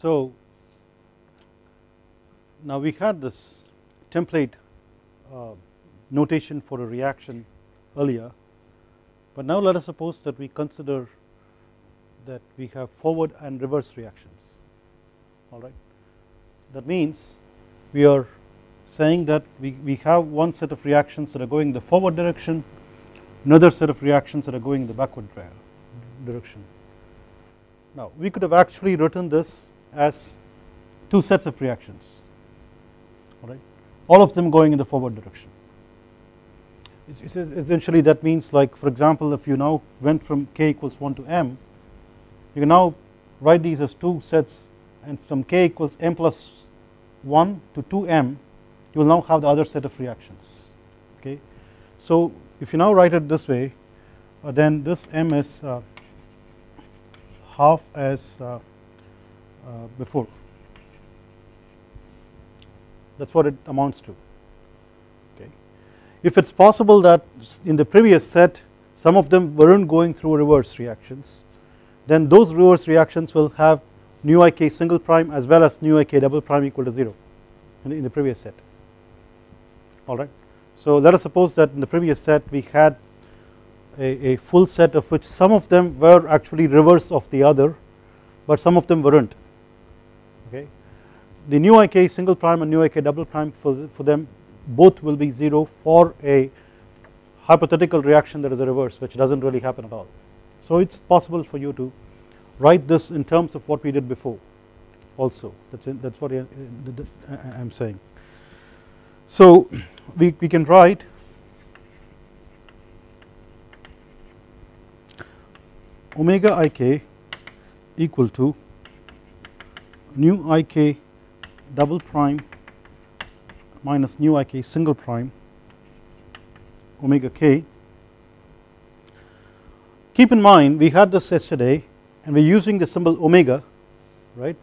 So now we had this template notation for a reaction earlier, but now let us suppose that we consider that we have forward and reverse reactions. Alright, that means we are saying that we have one set of reactions that are going in the forward direction, another set of reactions that are going in the backward direction. Now we could have actually written this as two sets of reactions, alright, all of them going in the forward direction. Essentially that means, like, for example, if you now went from k equals 1 to m, you can now write these as two sets, and from k equals m plus 1 to 2m you will now have the other set of reactions. Okay, so if you now write it this way, then this m is half as before. That's what it amounts to. Okay, if it's possible that in the previous set some of them weren't going through reverse reactions, then those reverse reactions will have nu ik single prime as well as nu ik double prime equal to 0 in the previous set. Alright, so let us suppose that in the previous set we had a full set of which some of them were actually reverse of the other, but some of them weren't. Okay, the nu ik single prime and nu ik double prime for them both will be 0 for a hypothetical reaction that is a reverse, which doesn't really happen at all. So it's possible for you to write this in terms of what we did before also. That's what I'm saying. So we can write omega ik equal to nu ik double prime minus nu ik single prime omega k. Keep in mind we had this yesterday and we are using the symbol omega, right,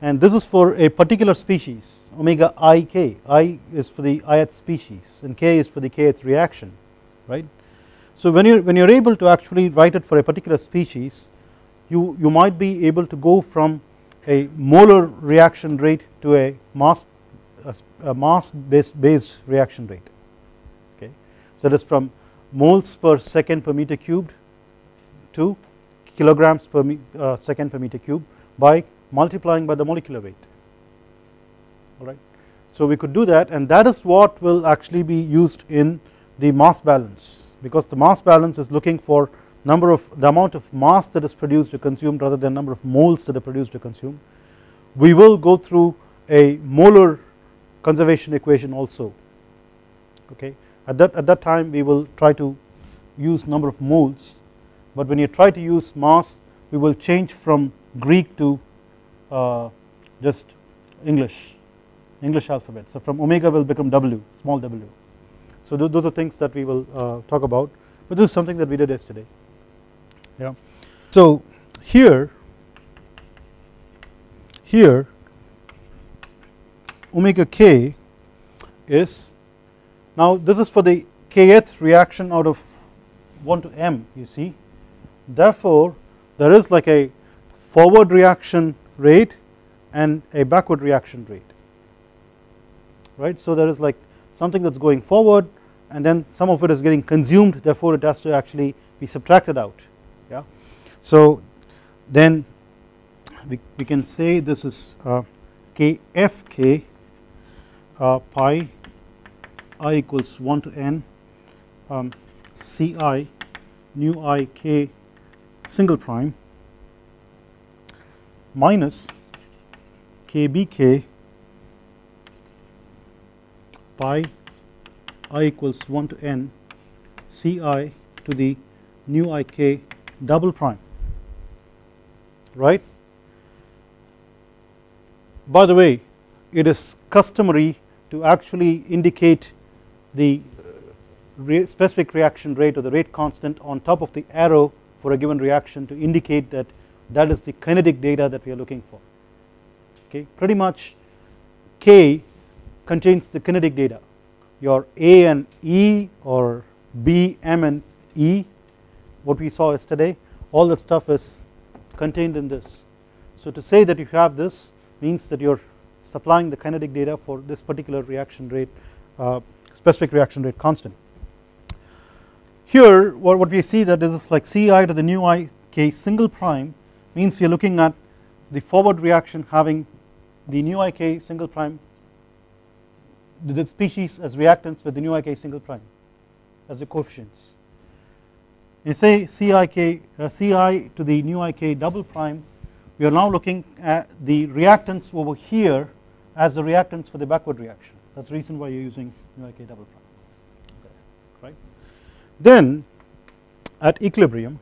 and this is for a particular species, omega ik. I is for the ith species and k is for the kth reaction, right. So when you're able to actually write it for a particular species, you might be able to go from a molar reaction rate to a mass based reaction rate. Okay, so that is from moles per second per meter cubed to kilograms per second per meter cube by multiplying by the molecular weight. Alright, so we could do that, and that is what will actually be used in the mass balance, because the mass balance is looking for the amount of mass that is produced or consumed rather than number of moles that are produced or consumed. We will go through a molar conservation equation also. Okay, at that time we will try to use number of moles, but when you try to use mass we will change from Greek to just English alphabet. So from omega will become w, small w. So those are things that we will talk about, but this is something that we did yesterday. Yeah. So here omega k is, now this is for the kth reaction out of 1 to m, you see. Therefore there is like a forward reaction rate and a backward reaction rate, right. So there is like something that's going forward and then some of it is getting consumed, therefore it has to actually be subtracted out. Yeah. So then we can say this is kfk pi I equals 1 to n ci nu I k single prime minus kbk pi I equals 1 to n ci to the nu ik double prime, right. By the way, it is customary to actually indicate the specific reaction rate or the rate constant on top of the arrow for a given reaction to indicate that that is the kinetic data that we are looking for. Okay, pretty much K contains the kinetic data. Your A and E or B, M and E, what we saw yesterday, all that stuff is contained in this. So So to say that you have this means that you are supplying the kinetic data for this particular reaction rate, specific reaction rate constant. Here what we see that this is like Ci to the nu I k single prime means we are looking at the forward reaction having the nu I k single prime, the species as reactants with the nu I k single prime as the coefficients. You say Ci to the nu I k double prime, we are now looking at the reactants over here as the reactants for the backward reaction. That is the reason why you are using nu I k double prime, right. Then at equilibrium,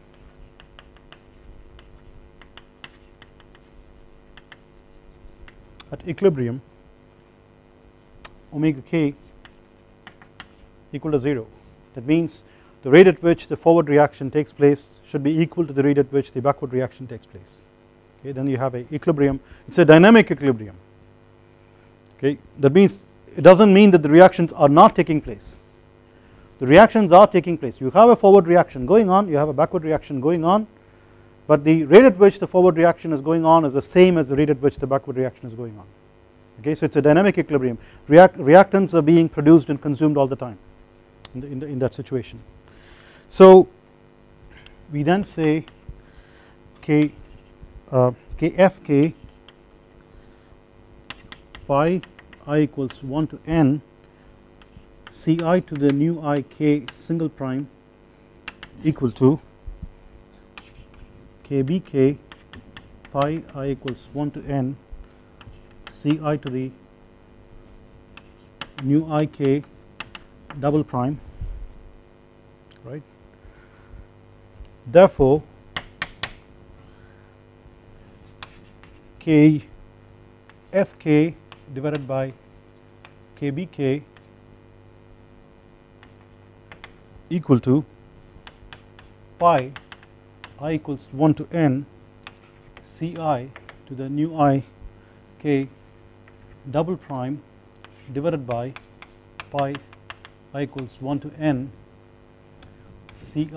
omega k equal to 0. That means the rate at which the forward reaction takes place should be equal to the rate at which the backward reaction takes place. Okay, then you have a equilibrium. It's a dynamic equilibrium. Okay, that means it doesn't mean that the reactions are not taking place. The reactions are taking place. You have a forward reaction going on, you have a backward reaction going on, but the rate at which the forward reaction is going on is the same as the rate at which the backward reaction is going on. Okay, so it's a dynamic equilibrium. Reactants are being produced and consumed all the time in that situation. So we then say kfk pi I equals 1 to n Ci to the nu I k single prime equal to kbk pi I equals 1 to n Ci to the nu I k double prime, right. Therefore kfk divided by kbk equal to pi I equals 1 to n Ci to the nu I k double prime divided by pi I equals 1 to n Ci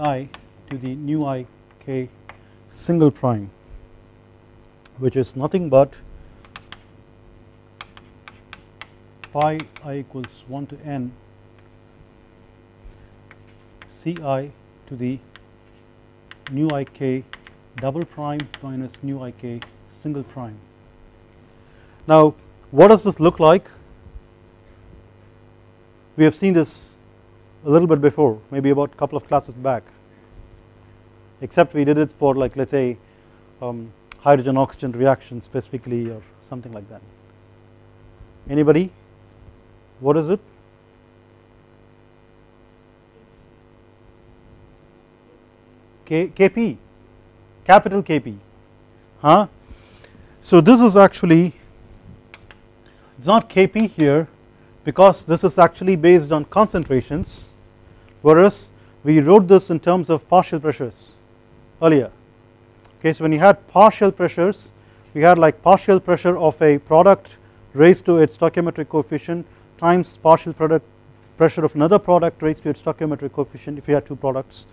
to the nu I k single prime, which is nothing but pi I equals 1 to n Ci to the nu I k double prime minus nu I k single prime. Now what does this look like? We have seen this a little bit before, maybe about a couple of classes back, except we did it for, like, let's say hydrogen oxygen reaction specifically or something like that. Anybody? What is it? Kp, capital Kp, huh? So this is actually, it's not Kp here because this is actually based on concentrations, whereas we wrote this in terms of partial pressures earlier. Okay, so when you had partial pressures, we had like partial pressure of a product raised to its stoichiometric coefficient times partial product pressure of another product raised to its stoichiometric coefficient if you had two products,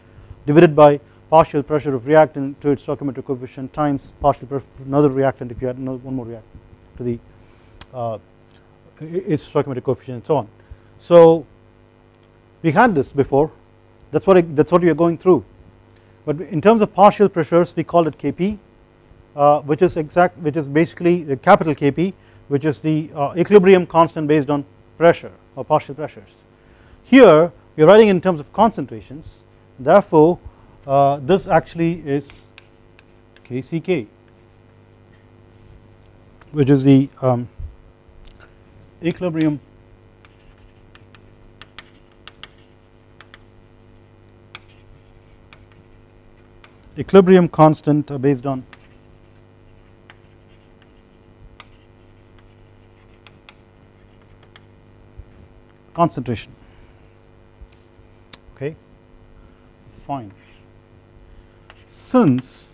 divided by partial pressure of reactant to its stoichiometric coefficient times partial pressure of another reactant if you had one more reactant to the its stoichiometric coefficient and so on. So we had this before, that's what we are going through, but in terms of partial pressures we called it Kp, which is basically the capital Kp, which is the equilibrium constant based on pressure or partial pressures. Here we are writing in terms of concentrations, therefore this actually is Kck, which is the equilibrium constant based on concentration. Okay, fine. Since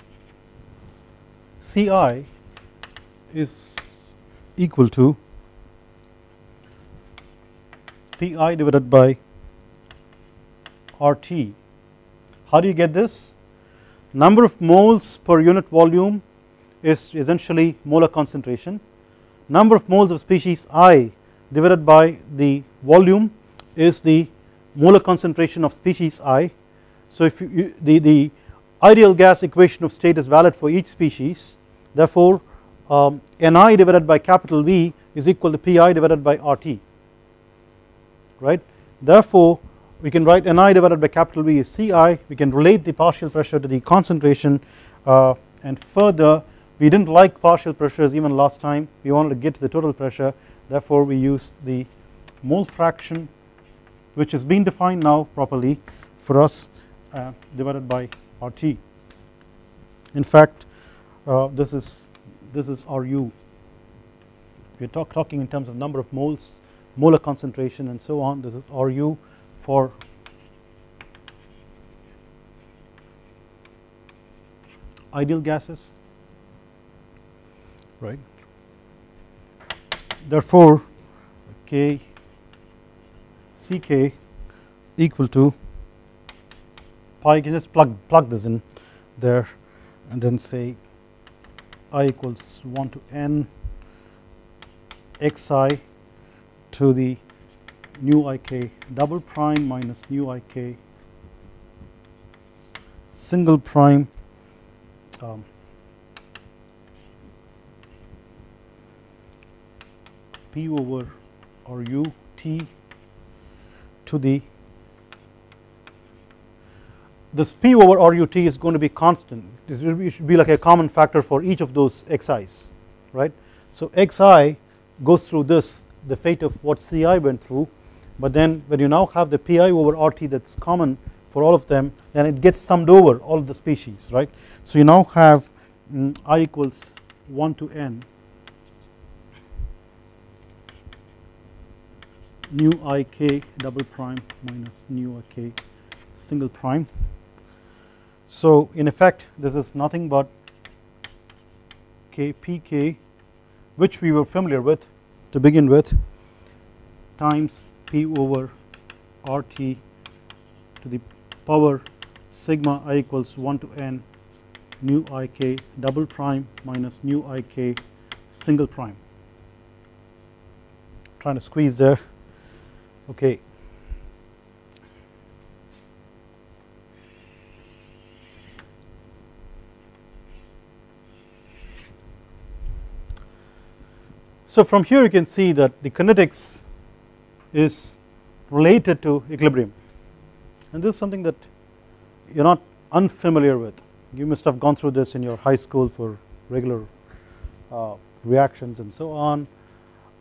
Ci is equal to Pi divided by RT, how do you get this? Number of moles per unit volume is essentially molar concentration, number of moles of species I divided by the volume is the molar concentration of species I. So if the ideal gas equation of state is valid for each species, therefore Ni divided by capital V is equal to Pi divided by RT, right. Therefore we can write Ni divided by capital V is Ci, we can relate the partial pressure to the concentration, and further we did not like partial pressures even last time, we wanted to get to the total pressure, therefore we use the mole fraction which has been defined now properly for us, divided by RT. In fact this is Ru, we are talking in terms of number of moles, molar concentration and so on, this is Ru for ideal gases, right. Therefore K Ck equal to pi, you can just plug this in there and then say I equals 1 to n xi to the nu ik double prime minus nu ik single prime p over Ru t to the, this p over RUT is going to be constant, it should be like a common factor for each of those xi's, right. So xi goes through this, the fate of what Ci went through, but then when you now have the Pi over RT that is common for all of them, then it gets summed over all of the species, right. So you now have I equals 1 to n nu ik double prime minus nu ik single prime. So in effect this is nothing but Kpk, which we were familiar with to begin with, times P over RT to the power sigma I equals 1 to n nu ik double prime minus nu ik single prime. Trying to squeeze there. Okay. So from here you can see that the kinetics is related to equilibrium, and this is something that you are not unfamiliar with. You must have gone through this in your high school for regular reactions and so on,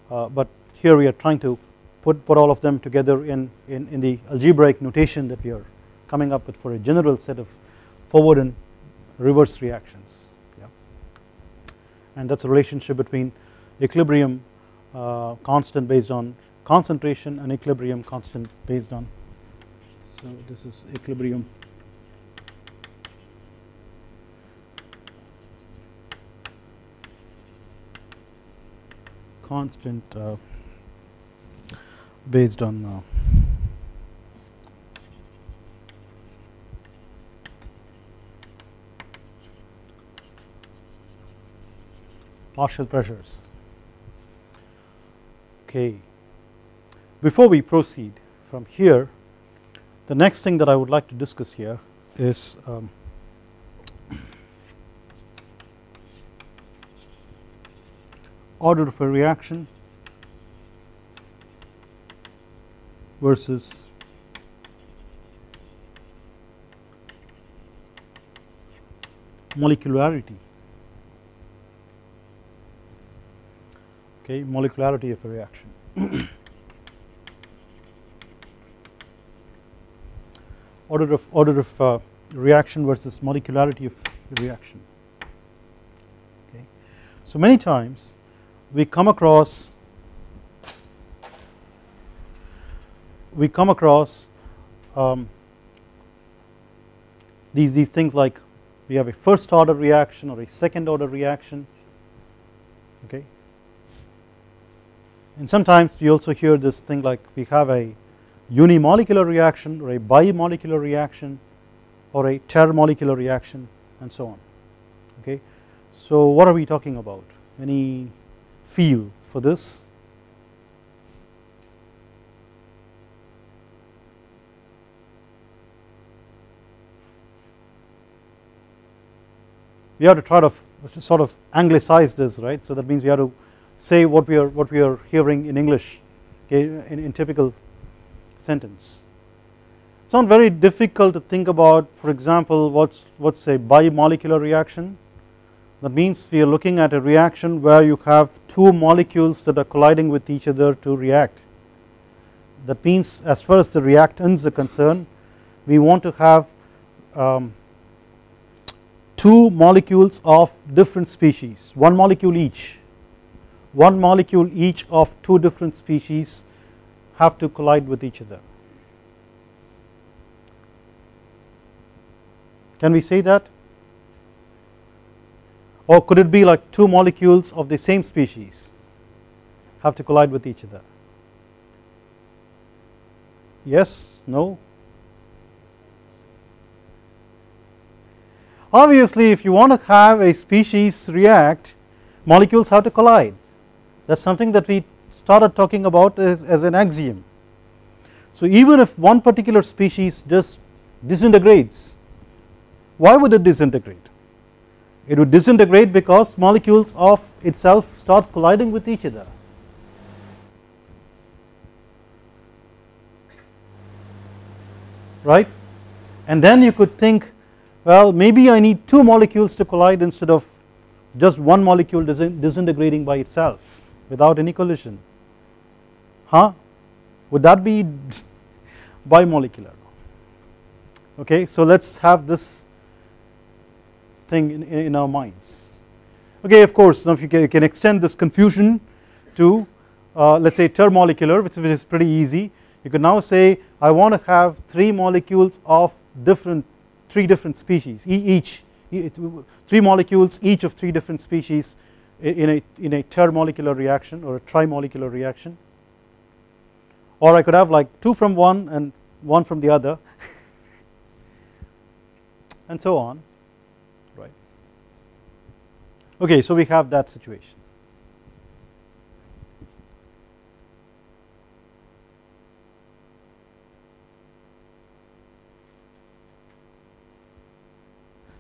but here we are trying to put all of them together in the algebraic notation that we are coming up with for a general set of forward and reverse reactions, yeah. And that's a relationship between equilibrium constant based on concentration and equilibrium constant based on, so this is equilibrium constant based on partial pressures. Okay, before we proceed from here, the next thing that I would like to discuss here is order of a reaction versus molecularity. Okay, molecularity of a reaction. Order of reaction versus molecularity of reaction. Okay, so many times we come across these things like we have a first order reaction or a second order reaction, okay, and sometimes we also hear this thing like we have a unimolecular reaction or a bimolecular reaction or a termolecular reaction and so on, okay. So what are we talking about? Any feel for this? We have to try to sort of anglicize this, right? So that means we have to say what we are hearing in English, okay, in typical sentence. It's not very difficult to think about, for example, what's a bimolecular reaction. That means we are looking at a reaction where you have two molecules that are colliding with each other to react. That means as far as the reactants are concerned, we want to have two molecules of different species, one molecule each of two different species have to collide with each other. Can we say that? Or could it be like two molecules of the same species have to collide with each other? Yes? No? Obviously if you want to have a species react, molecules have to collide. That is something that we started talking about as an axiom. So even if one particular species just disintegrates, why would it disintegrate? It would disintegrate because molecules of itself start colliding with each other. Right? And then you could think, well, maybe I need two molecules to collide instead of just one molecule disintegrating by itself without any collision. Huh? Would that be bimolecular? Okay, so let's have this thing in our minds. Okay, of course, now if you can extend this confusion to let's say termolecular, which is pretty easy. You can now say I want to have three molecules of three different species, three molecules each of three different species in a termolecular reaction or a trimolecular reaction. Or I could have like two from one and one from the other and so on, right. Okay, so we have that situation.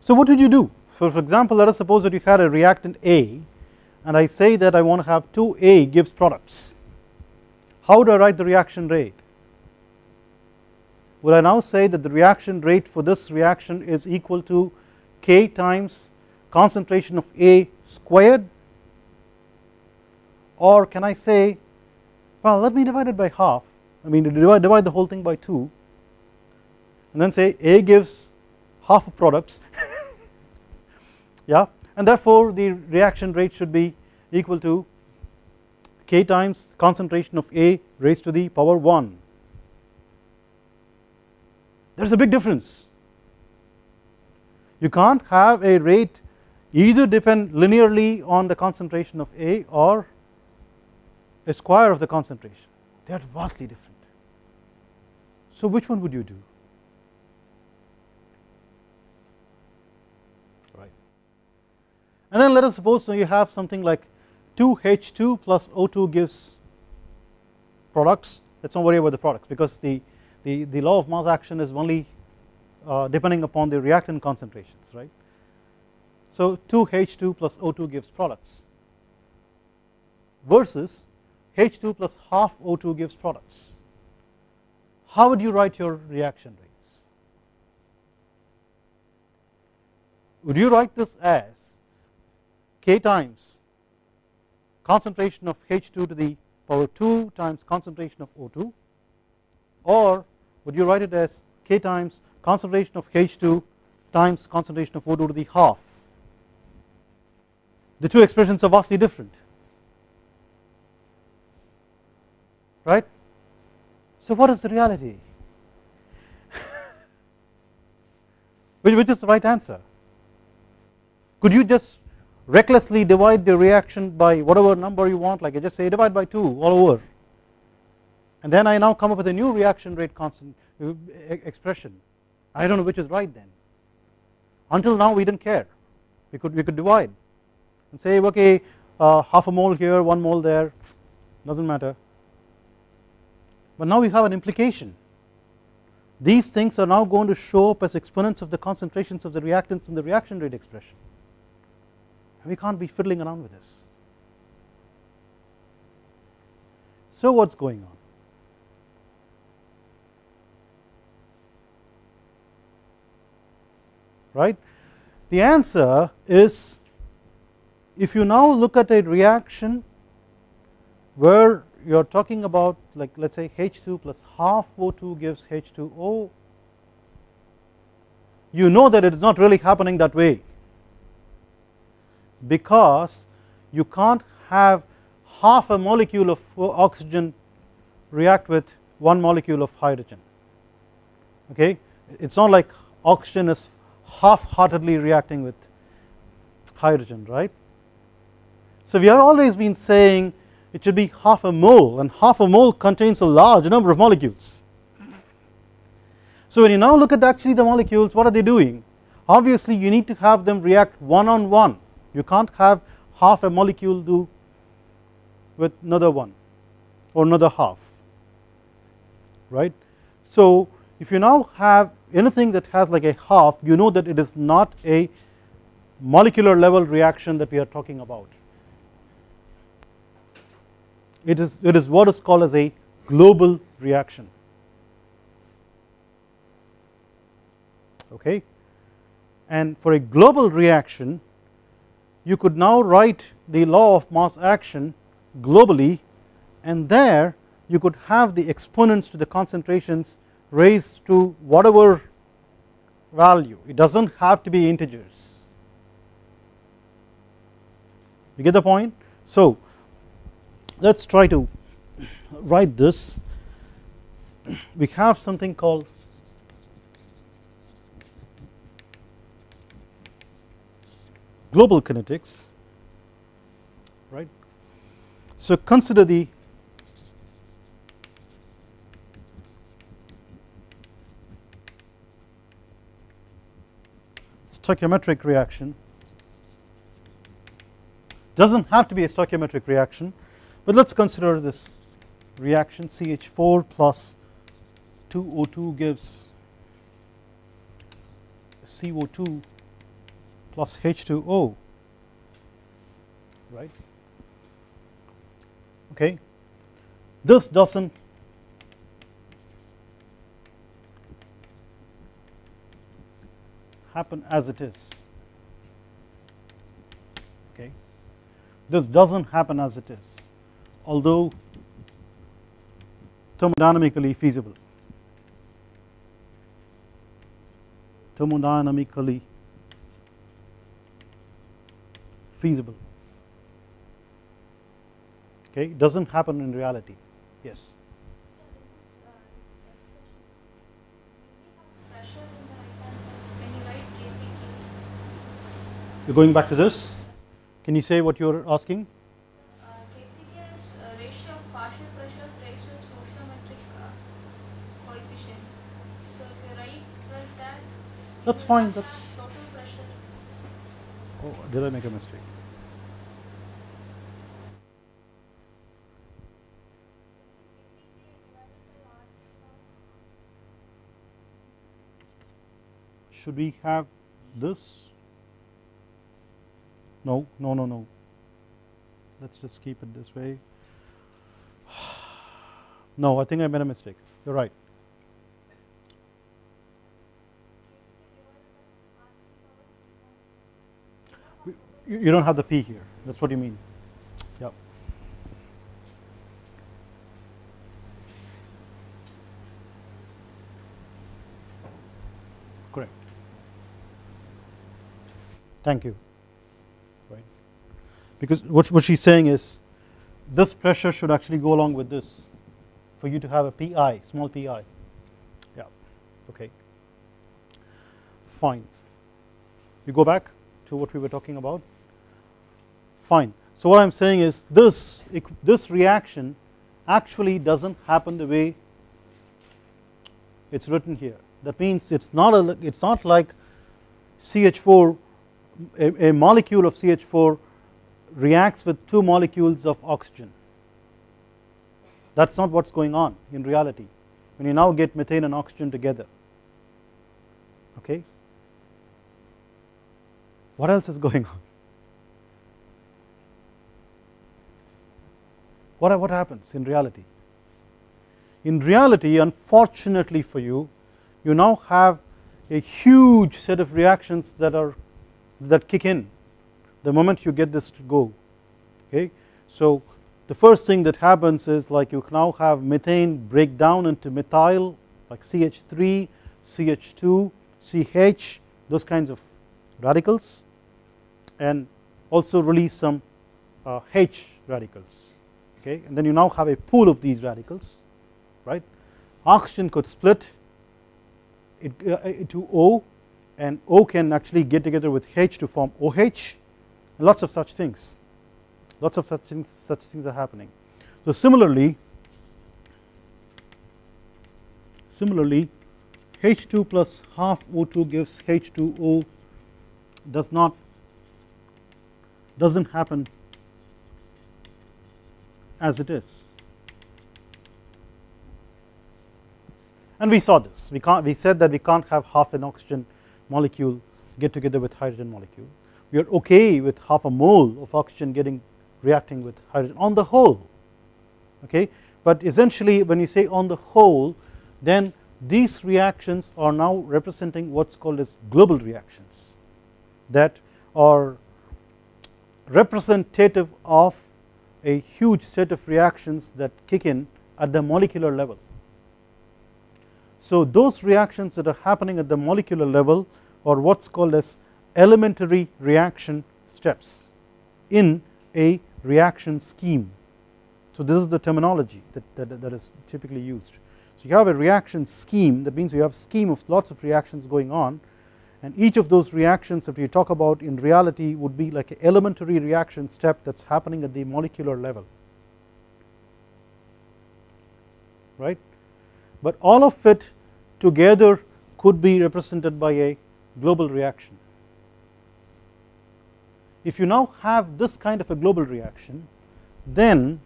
So what would you do? For example, let us suppose that you had a reactant A and I say that I want to have 2A gives products. How do I write the reaction rate? Would I now say that the reaction rate for this reaction is equal to K times concentration of A squared? Or can I say, well, let me divide it by half, I mean divide the whole thing by 2 and then say A gives half of products yeah, and therefore the reaction rate should be equal to K times concentration of A raised to the power 1. There is a big difference. You can't have a rate either depend linearly on the concentration of A or a square of the concentration. They are vastly different. So which one would you do? And then let us suppose you have something like 2H2 plus O2 gives products. Let's not worry about the products because the law of mass action is only depending upon the reactant concentrations, right. So 2H2 plus O2 gives products versus H2 plus half O2 gives products. How would you write your reaction rates? Would you write this as K times concentration of H2 to the power 2 times concentration of O2, or would you write it as K times concentration of H2 times concentration of O2 to the half? The two expressions are vastly different, right. So what is the reality? Which is the right answer? Could you just recklessly divide the reaction by whatever number you want, like I just say divide by 2 all over, and then I now come up with a new reaction rate constant expression? I don't know which is right then. Until now we didn't care, we could divide, and say okay half a mole here, 1 mole there, does not matter. But now we have an implication. These things are now going to show up as exponents of the concentrations of the reactants in the reaction rate expression, and we can't be fiddling around with this. So what is going on? Right? The answer is, if you now look at a reaction where you are talking about, like let us say H2 plus half O2 gives H2O, you know that it is not really happening that way, because you can't have half a molecule of oxygen react with 1 molecule of hydrogen. Okay, it is not like oxygen is half-heartedly reacting with hydrogen, right. So we have always been saying it should be half a mole, and half a mole contains a large number of molecules. So when you now look at actually the molecules, what are they doing? Obviously you need to have them react one on one. You can't have half a molecule do with another one or another half, right. So if you now have anything that has like a half, you know that it is not a molecular level reaction that we are talking about. It is what is called as a global reaction. Okay, and for a global reaction you could now write the law of mass action globally, and there you could have the exponents to the concentrations raised to whatever value. It does not have to be integers. You get the point? So let us try to write this. We have something called global kinetics, right. So consider the stoichiometric reaction. Does not have to be a stoichiometric reaction, but let us consider this reaction. CH4 plus 2O2 gives CO2 plus H2O, right. Okay, this does not happen as it is. Okay, this does not happen as it is, although thermodynamically feasible. Thermodynamically feasible. Okay, it does not happen in reality. Yes. You're going back to this. Can you say what you're asking? KPK is ratio of partial pressures raised to its stoichiometric coefficients. So if you write like that, that's fine. That's total pressure. Oh, did I make a mistake? Should we have this? No, no, no, no. Let's just keep it this way. No, I think I made a mistake. You're right. You don't have the P here. That's what you mean. Yep. Correct. Thank you. Right. Because what she's saying is this pressure should actually go along with this for you to have a PI, small PI. Yeah. Okay. Fine. You go back to what we were talking about. Fine. So what I'm saying is this reaction actually doesn't happen the way it's written here. That means it's not like CH4, a molecule of CH4 reacts with 2 molecules of oxygen. That is not what is going on in reality when you now get methane and oxygen together. Okay. What else is going on? What happens in reality? In reality, unfortunately for you, you now have a huge set of reactions that kick in the moment you get this to go. Okay. So the first thing that happens is, like, you now have methane break down into methyl, like CH3, CH2, CH, those kinds of radicals, and also release some H radicals. Okay. And then you now have a pool of these radicals, right. Oxygen could split it to O, and O can actually get together with H to form OH, and lots of such things. Lots of such things are happening. So similarly H2 plus half O2 gives H2O doesn't happen as it is. And we saw this. We said that we can't have half an oxygen molecule get together with hydrogen molecule. We are okay with half a mole of oxygen reacting with hydrogen on the whole. Okay, but essentially when you say on the whole, then these reactions are now representing what's called as global reactions, that are representative of a huge set of reactions that kick in at the molecular level. So those reactions that are happening at the molecular level are what's called as elementary reaction steps in a reaction scheme. So this is the terminology that is typically used. So you have a reaction scheme, that means you have a scheme of lots of reactions going on, and each of those reactions that we talk about in reality would be like an elementary reaction step that's happening at the molecular level, right. But all of it together could be represented by a global reaction. If you now have this kind of a global reaction, then,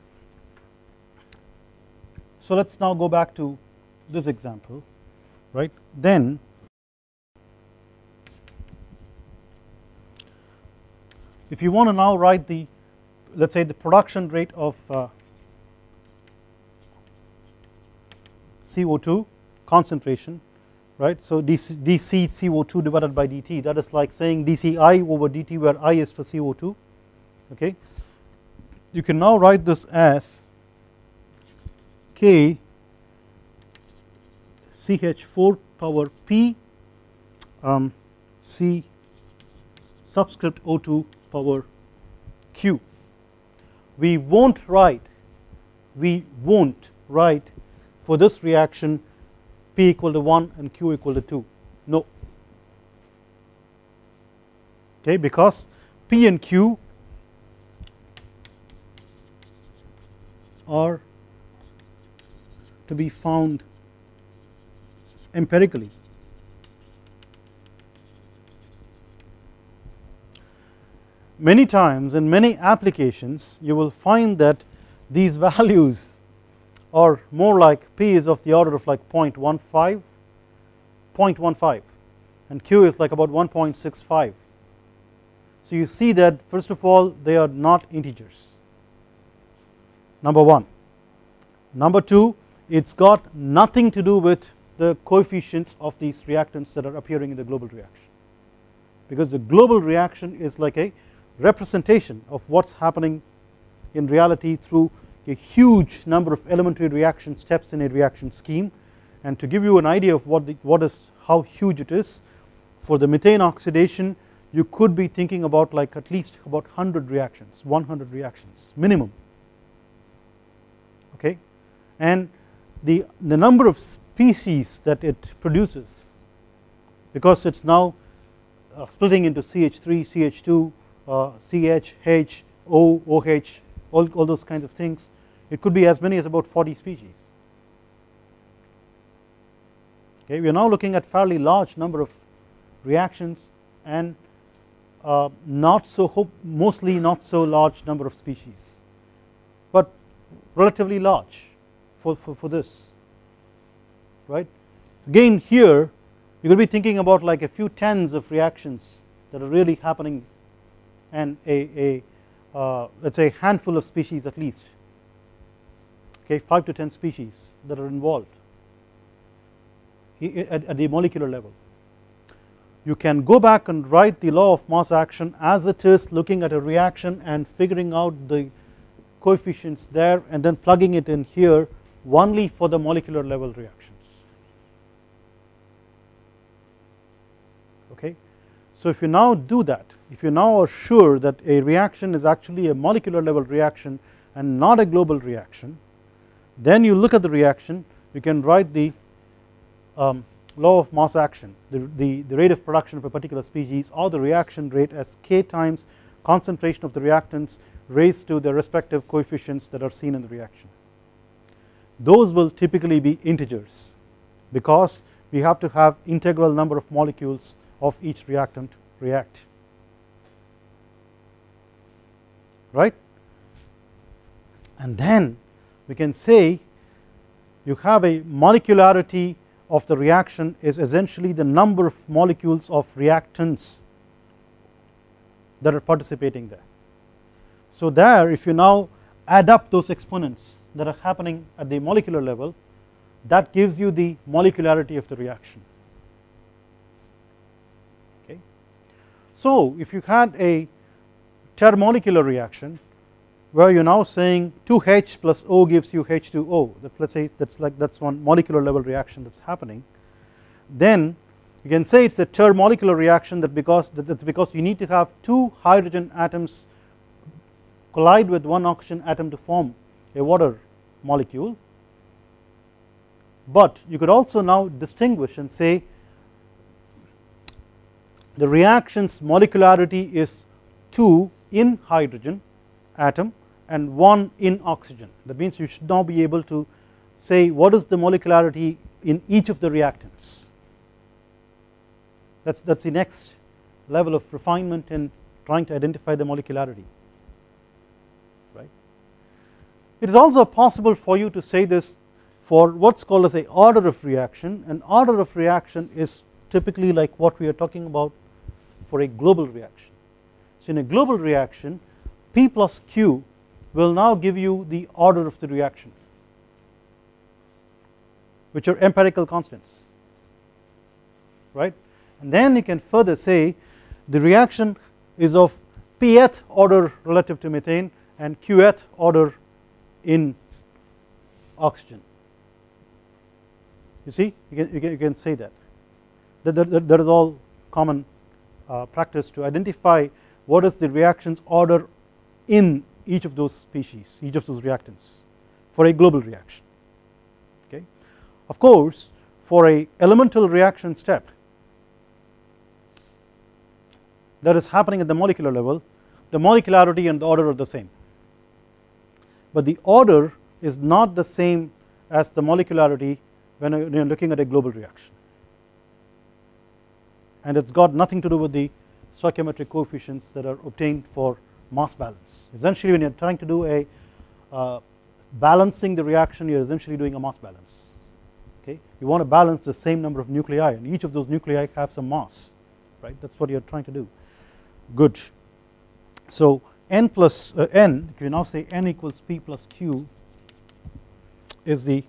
so let us now go back to this example, right. Then if you want to now write the, let us say, the production rate of CO2 concentration, right. So dc CO2 divided by dt, that is like saying dci over dt, where I is for CO2. Okay. You can now write this as K CH4 power P C subscript O2 power Q. We won't write for this reaction P equal to 1 and Q equal to 2, no. Okay, because P and Q are to be found empirically. Many times in many applications you will find that these values are more like, P is of the order of like 0.15 and Q is like about 1.65. So you see that first of all they are not integers, number one. Number two, it's got nothing to do with the coefficients of these reactants that are appearing in the global reaction, because the global reaction is like a representation of what's happening in reality through a huge number of elementary reaction steps in a reaction scheme. And to give you an idea of how huge it is, for the methane oxidation you could be thinking about like at least about 100 reactions, 100 reactions minimum. Okay, and the number of species that it produces, because it's now splitting into CH3, CH2, CH, H, O, OH, all those kinds of things, it could be as many as about 40 species. Okay, we are now looking at fairly large number of reactions, and mostly not so large number of species, but relatively large for this, right. Again here you will be thinking about like a few tens of reactions that are really happening, and let's say handful of species at least, okay, 5 to 10 species that are involved at the molecular level. You can go back and write the law of mass action as it is, looking at a reaction and figuring out the coefficients there and then plugging it in here only for the molecular level reactions, okay. So if you now do that, if you now are sure that a reaction is actually a molecular level reaction and not a global reaction, then you look at the reaction, you can write the law of mass action, the rate of production of a particular species or the reaction rate as K times concentration of the reactants raised to the respective coefficients that are seen in the reaction. Those will typically be integers because we have to have integral number of molecules of each reactant react, right. And then we can say you have a molecularity of the reaction is essentially the number of molecules of reactants that are participating there. So there, if you now add up those exponents that are happening at the molecular level, that gives you the molecularity of the reaction, okay. So if you had a termolecular reaction where you are now saying 2H plus O gives you H2O, let's say that's one molecular level reaction that's happening, then you can say it's a termolecular reaction that's because you need to have 2 hydrogen atoms collide with 1 oxygen atom to form a water molecule. But you could also now distinguish and say the reaction's molecularity is 2 in hydrogen atom and 1 in oxygen. That means you should now be able to say what is the molecularity in each of the reactants. That's the next level of refinement in trying to identify the molecularity, right. It is also possible for you to say this for what's called as a order of reaction. An order of reaction is typically like what we are talking about for a global reaction. So in a global reaction, P plus Q will now give you the order of the reaction, which are empirical constants, right. And then you can further say the reaction is of Pth order relative to methane and Qth order in oxygen. You see, you can say that that is all common practice to identify what is the reactions order in each of those species, each of those reactants for a global reaction, okay. Of course, for a elemental reaction step that is happening at the molecular level, the molecularity and the order are the same, but the order is not the same as the molecularity when you are looking at a global reaction, and it's got nothing to do with the stoichiometric coefficients that are obtained for mass balance. Essentially when you are trying to do a balancing the reaction, you are essentially doing a mass balance, okay. You want to balance the same number of nuclei and each of those nuclei have some mass, right. That's what you are trying to do. Good. So n plus n, you can now say n equals P plus Q is the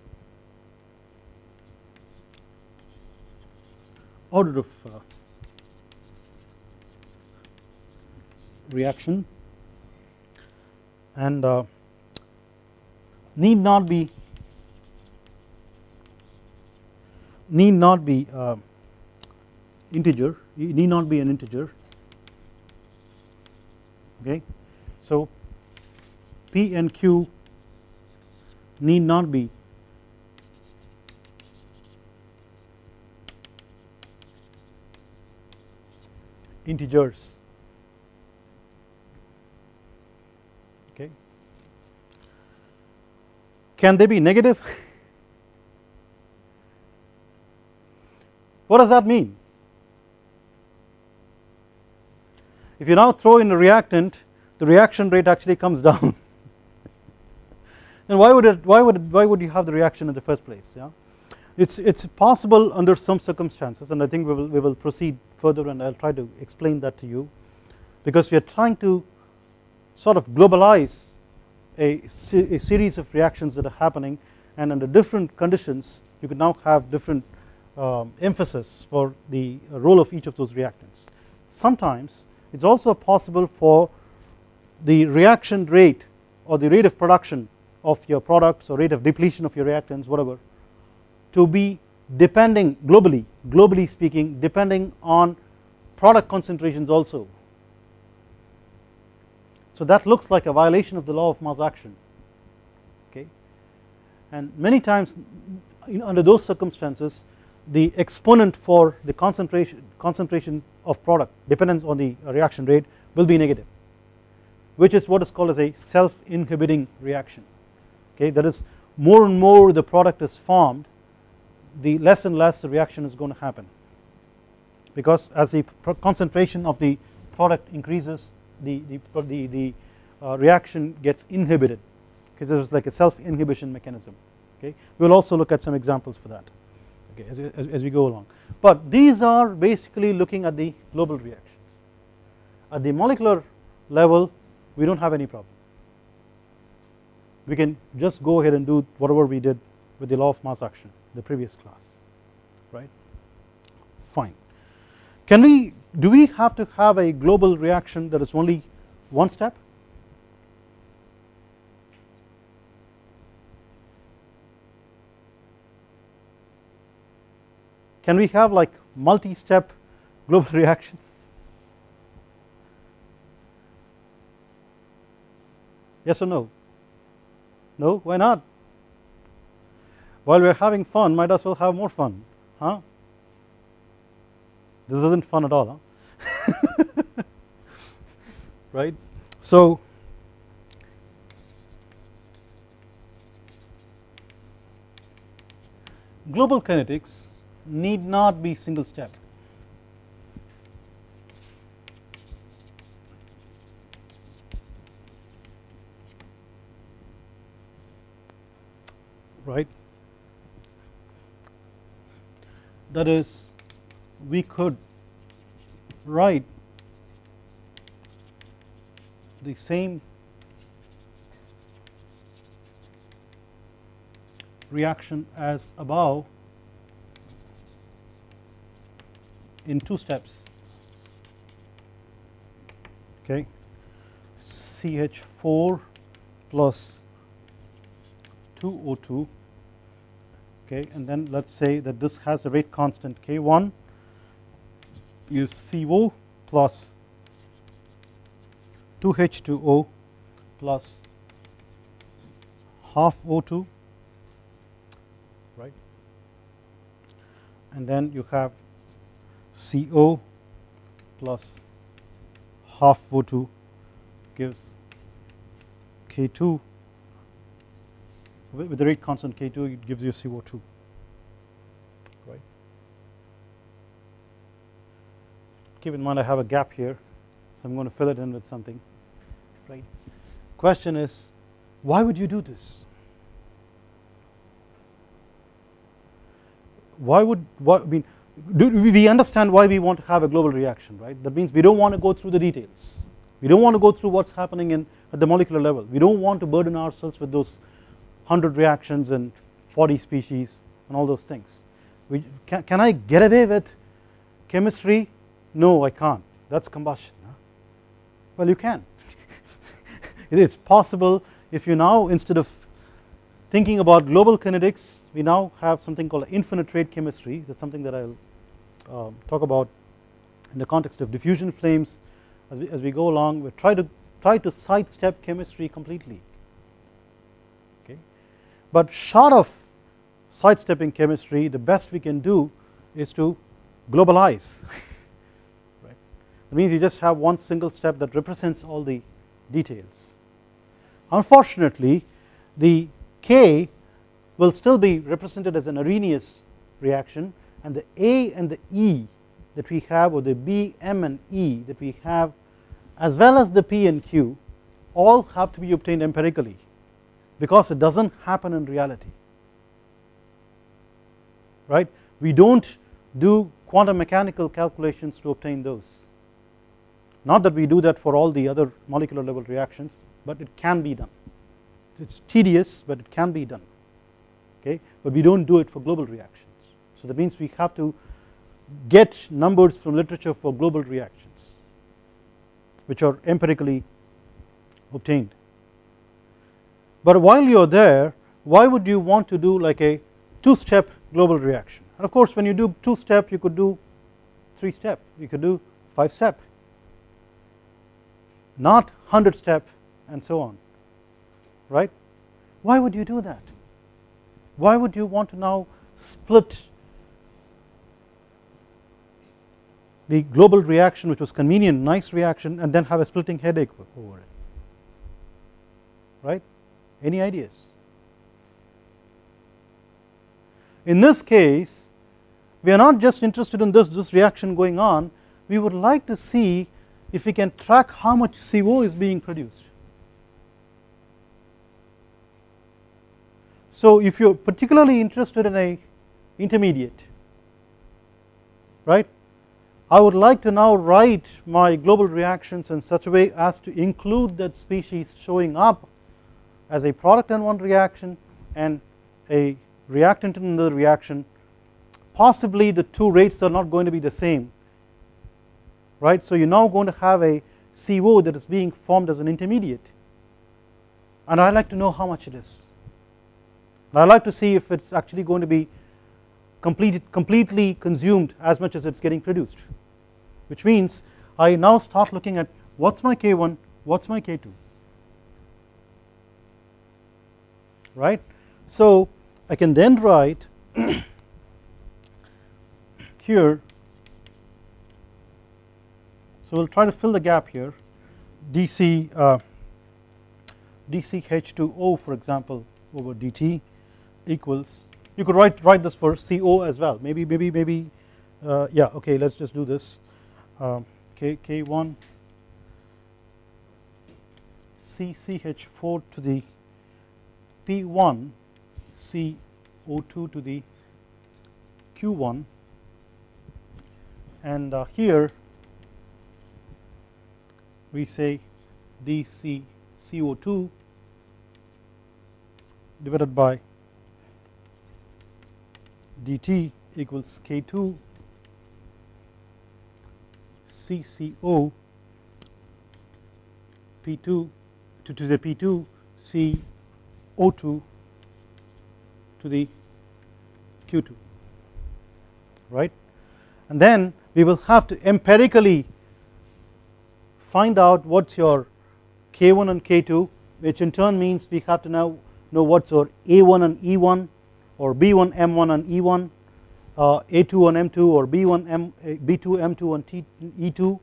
order of reaction, and need not be integer, it need not be an integer, okay. So P and Q need not be integers, okay. Can they be negative? What does that mean? if you now throw in a reactant, the reaction rate actually comes down. Then why would you have the reaction in the first place? Yeah, it's possible under some circumstances, and I think we will proceed further, and I'll try to explain that to you, because we are trying to sort of globalize a series of reactions that are happening, and under different conditions you could now have different emphasis for the role of each of those reactants. Sometimes it's also possible for the reaction rate or the rate of production of your products or rate of depletion of your reactants, whatever, to be depending globally speaking, depending on product concentrations also. So that looks like a violation of the law of mass action, okay, and many times under those circumstances the exponent for the concentration of product dependence on the reaction rate will be negative, which is what is called as a self-inhibiting reaction, okay. That is, more and more the product is formed, the less and less the reaction is going to happen, because as the concentration of the product increases, the reaction gets inhibited, because there is like a self-inhibition mechanism, okay. We will also look at some examples for that, okay, as we go along, but these are basically looking at the global reactions. At the molecular level we do not have any problem, we can just go ahead and do whatever we did with the law of mass action the previous class, right. Fine. Do we have to have a global reaction that is only one step? Can we have like multi-step global reaction? Yes or no? No, why not? While we are having fun, might as well have more fun, huh? This isn't fun at all, huh? Right. So global kinetics need not be single step. Right. That is, we could write the same reaction as above in two steps, okay. CH4 plus 2O2, okay, and then let us say that this has a rate constant K1, use CO plus 2H2O plus half O2, right, and then you have CO plus half O2 gives K2, with the rate constant K2 it gives you CO2, right. Keep in mind I have a gap here, so I am going to fill it in with something, right. Question is, why would you do this? Why I mean, we understand why we want to have a global reaction, right. That means we do not want to go through the details, we do not want to go through what is happening at the molecular level, we do not want to burden ourselves with those 100 reactions and 40 species and all those things. Can I get away with chemistry? No, I can't, that is combustion, huh? Well, you can. It is possible if you now, instead of thinking about global kinetics, we now have something called infinite rate chemistry. That is something that I will talk about in the context of diffusion flames as we go along. We try to sidestep chemistry completely, okay. But short of sidestepping chemistry, the best we can do is to globalize, right. That means you just have one single step that represents all the details. Unfortunately, the K will still be represented as an Arrhenius reaction, and the A and the E that we have, or the B, M and E that we have as well as the P and Q all have to be obtained empirically, because it does not happen in reality, right. We do not do quantum mechanical calculations to obtain those, not that we do that for all the other molecular level reactions, but it can be done. It is tedious, but it can be done, okay, but we do not do it for global reactions. So that means we have to get numbers from literature for global reactions which are empirically obtained. But while you are there, why would you want to do like a 2-step global reaction? And of course when you do 2-step, you could do 3-step, you could do 5-step, not 100-step and so on, right. Why would you do that? Why would you want to now split the global reaction, which was convenient, nice reaction, and then have a splitting headache over it, right? Any ideas? In this case, we are not just interested in this reaction going on, we would like to see if we can track how much CO is being produced. So if you are particularly interested in a intermediate, right, I would like to now write my global reactions in such a way as to include that species showing up as a product in one reaction and a reactant in another reaction. Possibly the two rates are not going to be the same, right. So you are now going to have a CO that is being formed as an intermediate, and I like to know how much it is. And I like to see if it is actually going to be completely consumed as much as it is getting produced, which means I now start looking at what is my K1, what is my K2, right. So I can then write here, so we will try to fill the gap here, dCH2O for example over dt equals, you could write this for CO as well, maybe yeah, okay, let us just do this, K1 CCH4 to the P1 CO2 to the Q1, and here we say dCCO2 divided by dt equals K2 CCO P2 to the P2 CO2 to the Q2, right. And then we will have to empirically find out what is your K1 and K2, which in turn means we have to now know what is your A1 and E1, or B1 M1 and E1, A2 and M2, or B1 B2 M2 and E2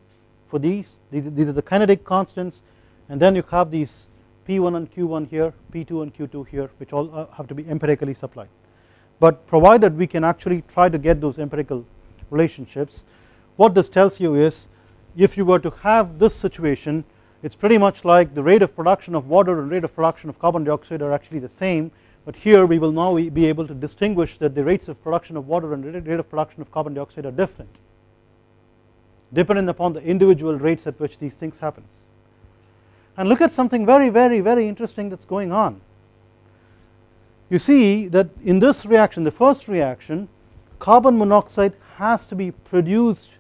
for these are the kinetic constants, and then you have these P1 and Q1 here, P2 and Q2 here, which all have to be empirically supplied. But provided we can actually try to get those empirical relationships, what this tells you is if you were to have this situation, it is pretty much like the rate of production of water and rate of production of carbon dioxide are actually the same, but here we will now be able to distinguish that the rates of production of water and rate of production of carbon dioxide are different depending upon the individual rates at which these things happen. And look at something very interesting that is going on. You see that in this reaction, the first reaction, carbon monoxide has to be produced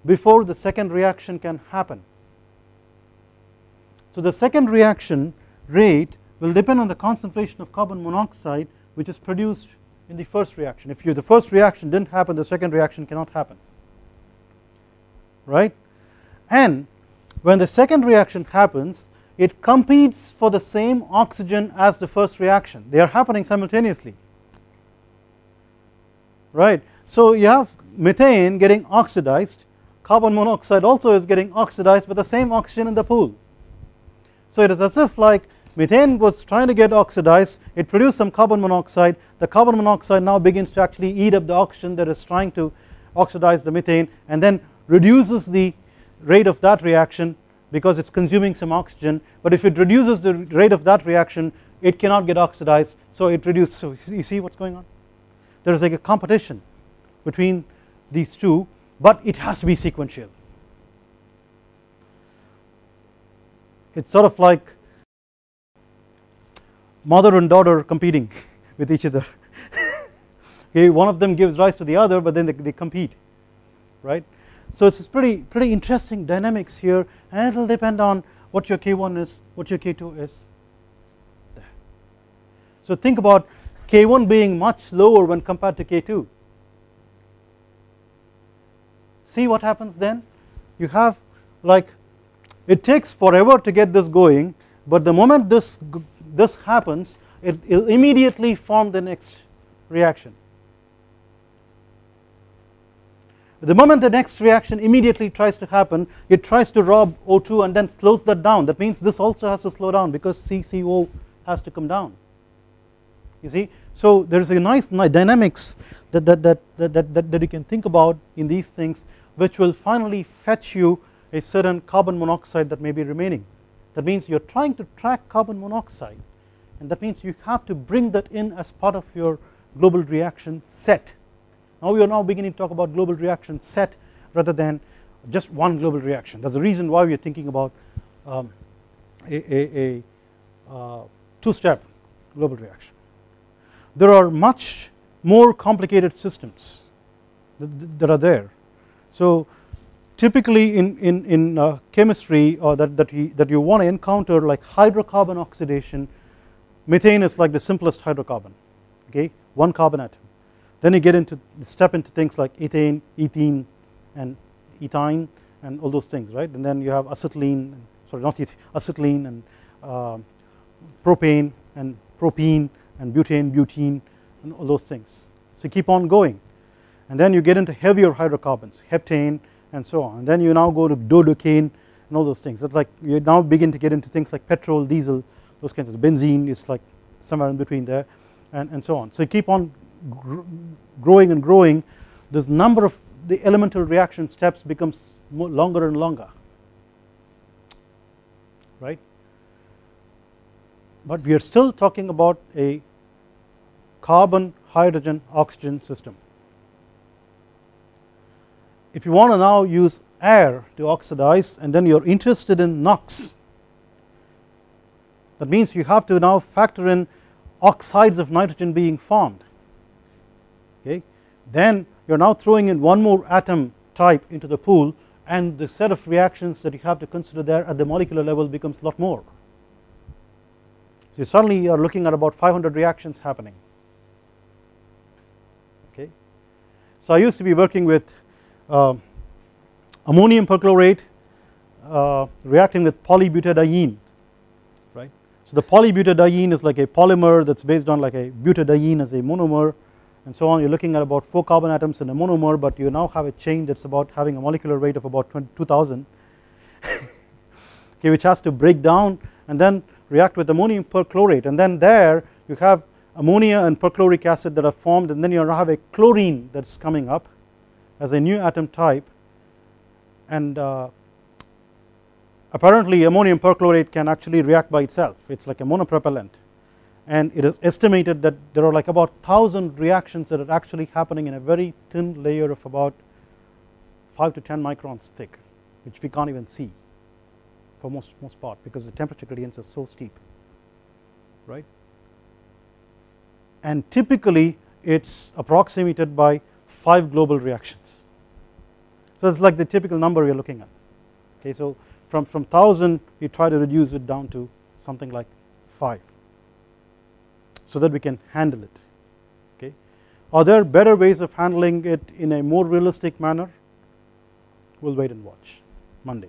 before the second reaction can happen. So the second reaction rate will depend on the concentration of carbon monoxide which is produced in the first reaction. If the first reaction did not happen, the second reaction cannot happen, right. And when the second reaction happens, it competes for the same oxygen as the first reaction. They are happening simultaneously, right. So you have methane getting oxidized, carbon monoxide also is getting oxidized with the same oxygen in the pool. So it is as if like methane was trying to get oxidized, it produced some carbon monoxide, the carbon monoxide now begins to actually eat up the oxygen that is trying to oxidize the methane, and then reduces the rate of that reaction because it is consuming some oxygen, but if it reduces the rate of that reaction it cannot get oxidized, so it reduces. So you see what is going on, there is like a competition between these two, but it has to be sequential. It is sort of like mother and daughter competing with each other. Okay, one of them gives rise to the other, but then they compete, right. So it's pretty interesting dynamics here, and it will depend on what your K1 is, what your K2 is there. So think about K1 being much lower when compared to K2. See what happens then, you have like it takes forever to get this going, but the moment this happens it will immediately form the next reaction. The moment the next reaction immediately tries to happen, it tries to rob O2 and then slows that down. That means this also has to slow down because CCO has to come down, you see. So there is a nice dynamics that you can think about in these things, which will finally fetch you a certain carbon monoxide that may be remaining. That means you are trying to track carbon monoxide, and that means you have to bring that in as part of your global reaction set. Now we are now beginning to talk about global reaction set rather than just one global reaction. That is the reason why we are thinking about a two-step global reaction. There are much more complicated systems that are there. So typically in chemistry, or that you want to encounter, like hydrocarbon oxidation, methane is like the simplest hydrocarbon, okay, one carbon atom. Then you get into step into things like ethane, ethene, and ethine, and all those things, right. And then you have acetylene, sorry not ethene, acetylene, and propane, and propene, and butane, butene, and all those things. So you keep on going, and then you get into heavier hydrocarbons, heptane, and so on. And then you now go to dodecane and all those things. That's like you now begin to get into things like petrol, diesel, those kinds of benzene is like somewhere in between there, and so on. So you keep on growing and growing. This number of the elemental reaction steps becomes longer and longer, right. But we are still talking about a carbon, hydrogen, oxygen system. If you want to now use air to oxidize, and then you are interested in NOx, that means you have to now factor in oxides of nitrogen being formed, okay. Then you are now throwing in one more atom type into the pool, and the set of reactions that you have to consider there at the molecular level becomes a lot more. So you suddenly are looking at about 500 reactions happening, okay. So I used to be working with ammonium perchlorate reacting with polybutadiene, right. So the polybutadiene is like a polymer that's based on like a butadiene as a monomer, and so on. You are looking at about 4 carbon atoms in a monomer, but you now have a chain that's about having a molecular weight of about 2000 okay, which has to break down and then react with ammonium perchlorate, and then there you have ammonia and perchloric acid that are formed, and then you have a chlorine that's coming up as a new atom type, and apparently ammonium perchlorate can actually react by itself. It's like a monopropellant, and it is estimated that there are like about 1000 reactions that are actually happening in a very thin layer of about 5 to 10 microns thick, which we can't even see for most part because the temperature gradients are so steep, right. And typically it's approximated by 5 global reactions. So it's like the typical number we are looking at, okay. So from 1000 we try to reduce it down to something like 5 so that we can handle it, okay. Are there better ways of handling it in a more realistic manner? We'll wait and watch Monday.